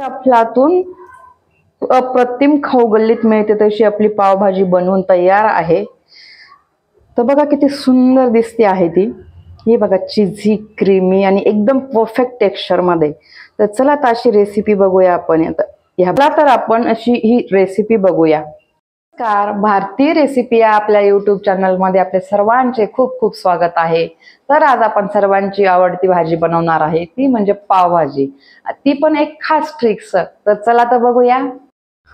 आपल्यातून अप्रतिम खाऊ गल्लीत मिळते तशी आपली पावभाजी बनवून तयार आहे। तर बघा किती सुंदर दिसते आहे ती। ही बघा चीझी क्रीमी आणि एकदम परफेक्ट टेक्स्चर मध्ये। तर चला आता अशी रेसिपी बघूया आपण। ह्याला तर आपण अशी ही रेसिपी बघूया। भारतीय रेसिपी या आपल्या YouTube चॅनल मध्ये आपले सर्वांचे खूप खूप स्वागत आहे। तर आज आपण सर्वांची आवडती भाजी बनवणार आहे, ती म्हणजे पावभाजी। ती पण एक खास ट्रिक्स। तर चला तर बघूया।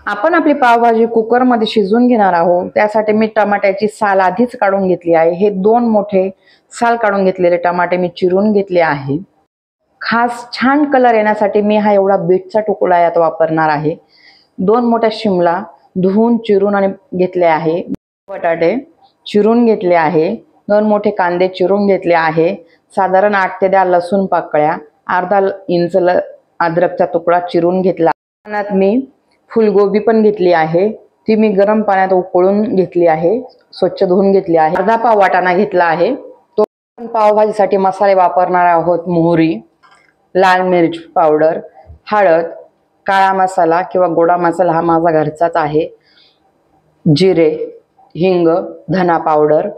आपण आपली पावभाजी कुकर मध्ये शिजवून घेणार आहोत। त्यासाठी मी टमाट्याची साल आधीच काढून घेतली आहे। हे 2 मोठे साल काढून घेतलेले टमाटे मी चिरून घेतले आहे। खास छान कलर येण्यासाठी मी हा एवढा बीटचा तुकडा यात वापरणार आहे। 2 मोठ्या शिमला धुवून चिरून आणि घेतले आहे। बटाटे चिरून घेतले आहे। 2 मोठे कांदे चिरून घेतले आहे। साधारण 8 ते 10 लसूण पाकळ्या, अर्धा इंच अद्रकचा तुकडा चिरून घेतला। पाण्यात मी फुलगोबी पण घेतली आहे, ती मी गरम पाण्यात उकळून घेतली आहे, स्वच्छ धुवून घेतली आहे। अर्धा पाव वाटाणा घेतला आहे, तो पावभाजीसाठी मसाले वापरणार आहोत। मोहरी, लाल मिर्च पावडर, हळद, काळा मसाला किंवा गोडा मसाला हा माझा घरचाच आहे, जिरे, हिंग, धना पावडर,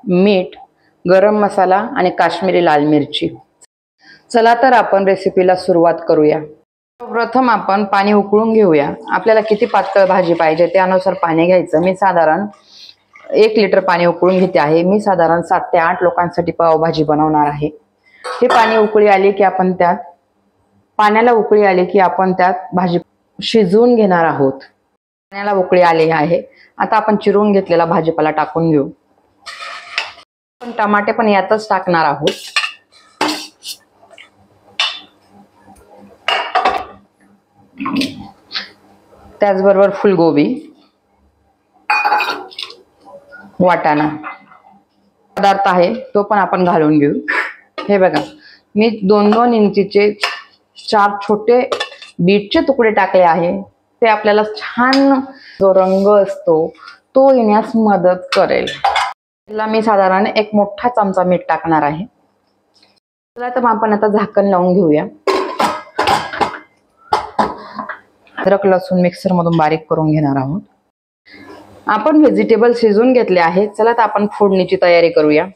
मीठ, गरम मसाला आणि काश्मीरी लाल मिरची। चला तर आपण रेसिपीला सुरुवात करूया। प्रथम आपण पाणी उकळून घेऊया। आपल्याला किती पातळ भाजी पाहिजे त्यानुसार पाणी घ्यायचं। मी साधारण 1 लिटर पाणी उकळून घेते आहे। मी साधारण 7 ते 8 लोकांसाठी पावभाजी बनवणार आहे। हे पाणी उकळी आली की आपण त्यात भाजी शिजवून घेणार आहोत। पाण्याला उकळी आली आहे, आता आपण चिरून घेतलेला भाजीपाला टाकून घेऊ। आपण टमाटे पण यातच टाकणार आहोत। त्याचबरोबर फुलगोबी, वाटाणा पदार्थ आहे तो पण आपण घालून घेऊ। हे बघा मी 2-2 इंचीचे 4 छोटे बीटचे तुकडे टाकले आहे। ते आपल्याला छान जो रंग असतो तो येण्यास मदत करेल। त्याला मी साधारण 1 मोठा चमचा मीठ टाकणार आहे। चला तर आपण आता झाकण लावून घेऊया। अद्रक लसूण मिक्सर मधून बारीक करून घेणार आहोत। आपण व्हेजिटेबल शिजवून घेतले आहे। चला तर आपण फोडणीची तयारी करूया।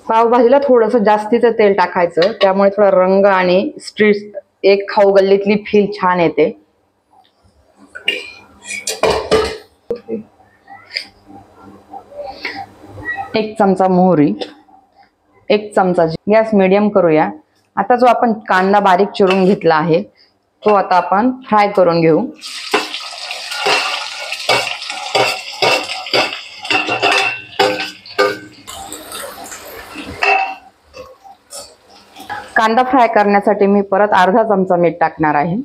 पावभाजीला थोडंसं जास्तीचं तेल टाकायचं, त्यामुळे थोडा रंग आणि स्ट्रीट एक खाऊ गल्लीतली फील छान येते। 1 चमचा मोहरी, 1 चमचा, गॅस मीडियम करूया। आता जो आपण कांदा बारीक चिरून घेतला आहे तो आता आपण फ्राय करून घेऊ। कांदा फ्राय करण्यासाठी मी परत अर्धा चमचा मीठ टाकणार आहे।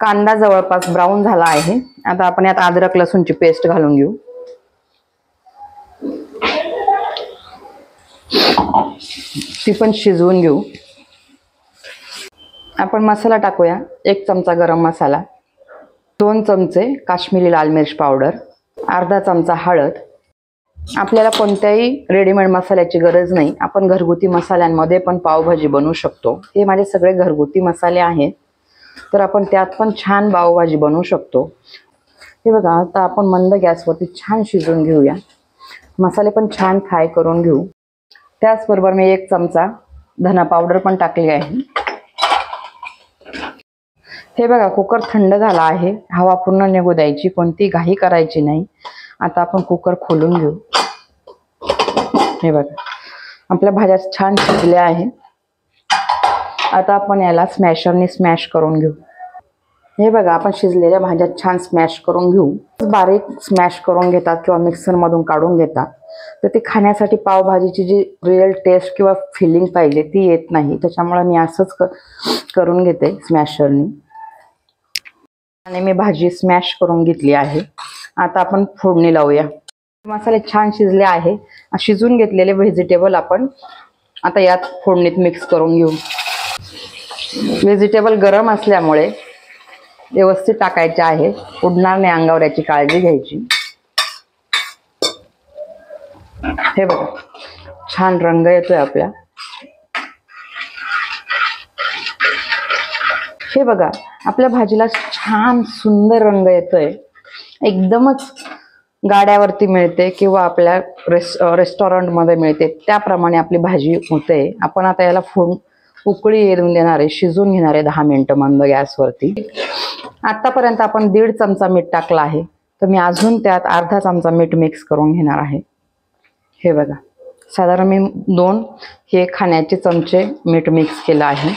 कांदा जवळपास ब्राऊन झाला आहे। आता आपण यात अद्रक लसूणची पेस्ट घालून घेऊ। ती पण शिजवून घेऊ। आपण मसाला टाकूया। 1 चमचा गरम मसाला, 2 चमचे काश्मीरी लाल मिर्च पावडर, अर्धा चमचा हळद। आपल्याला कोणत्याही रेडीमेड मसाल्याची गरज नाही, आपण घरगुती मसाल्यांमध्ये पण पावभाजी बनवू शकतो। हे माझे सगळे घरगुती मसाले आहेत, तर आपण त्यात पण छान पावभाजी बनवू शकतो। हे बघा आता आपण मंद गॅसवरती छान शिजवून घेऊया। मसाले पण छान फ्राय करून घेऊ। त्याचबरोबर मी 1 चमचा धना पावडर पण टाकली आहे। हे बघा कुकर थंड झाला आहे, हवा पूर्ण निघू द्यायची, कोणती घाई करायची नाही। आता आपण कुकर खोलून घेऊ। हे बघा आपल्या भाज्या छान शिजल्या आहेत। आता आपण याला स्मॅशरने स्मॅश करून घेऊ। हे बघा आपण शिजलेल्या भाज्या छान स्मॅश करून घेऊ। बारीक स्मॅश करून घेतात किंवा मिक्सर मधून काढून घेतात, तर ते खाण्यासाठी पावभाजीची जी रिअल टेस्ट किंवा फिलिंग पाहिजे ती येत नाही। त्याच्यामुळे मी असंच करून घेते स्मॅशरने। आणि मी भाजी स्मॅश करून घेतली आहे। आता आपण फोडणी लावूया। मसाले छान शिजले आहे। शिजून घेतलेले व्हेजिटेबल आपण आता यात फोडणीत मिक्स करून घेऊ। व्हेजिटेबल गरम असल्यामुळे व्यवस्थित टाकायचे आहे, उडणार नाही अंगावर याची काळजी घ्यायची। हे बघा छान रंग येतोय आपल्या. हे बघा आपल्या भाजीला छान सुंदर रंग येतोय. एकदमच गाड्यावरती मिळते किंवा आपल्या रेस्टॉरंटमध्ये मिळते त्याप्रमाणे आपली भाजी होते. आपण आता याला उकळी येऊन देणार आहे, शिजून घेणार आहे 10 मिनिटं मंद गॅसवरती. आतापर्यंत आपण 1.5 चमचा मीठ टाकला आहे, तर मी अजून त्यात अर्धा चमचा मीठ मिक्स करून घेणार आहे. हे बघा साधारण मी 2 हे खाण्याचे चमचे मीठ मिक्स केलं आहे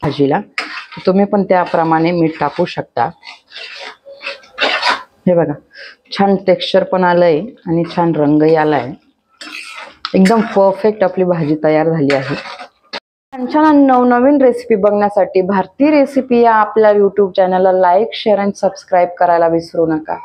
भाजीला. तुम्ही पण त्याप्रमाणे मीठ टाकू शकता. हे बघा छान टेक्स्चर पण आलंय आणि छान रंगही आलाय. एकदम परफेक्ट आपली भाजी तयार झाली आहे. छान छान नवनवीन रेसिपी बघण्यासाठी भारती रेसिपी या आपल्या यूट्यूब चॅनलला लाईक, शेअर आणि सबस्क्राईब करायला विसरू नका.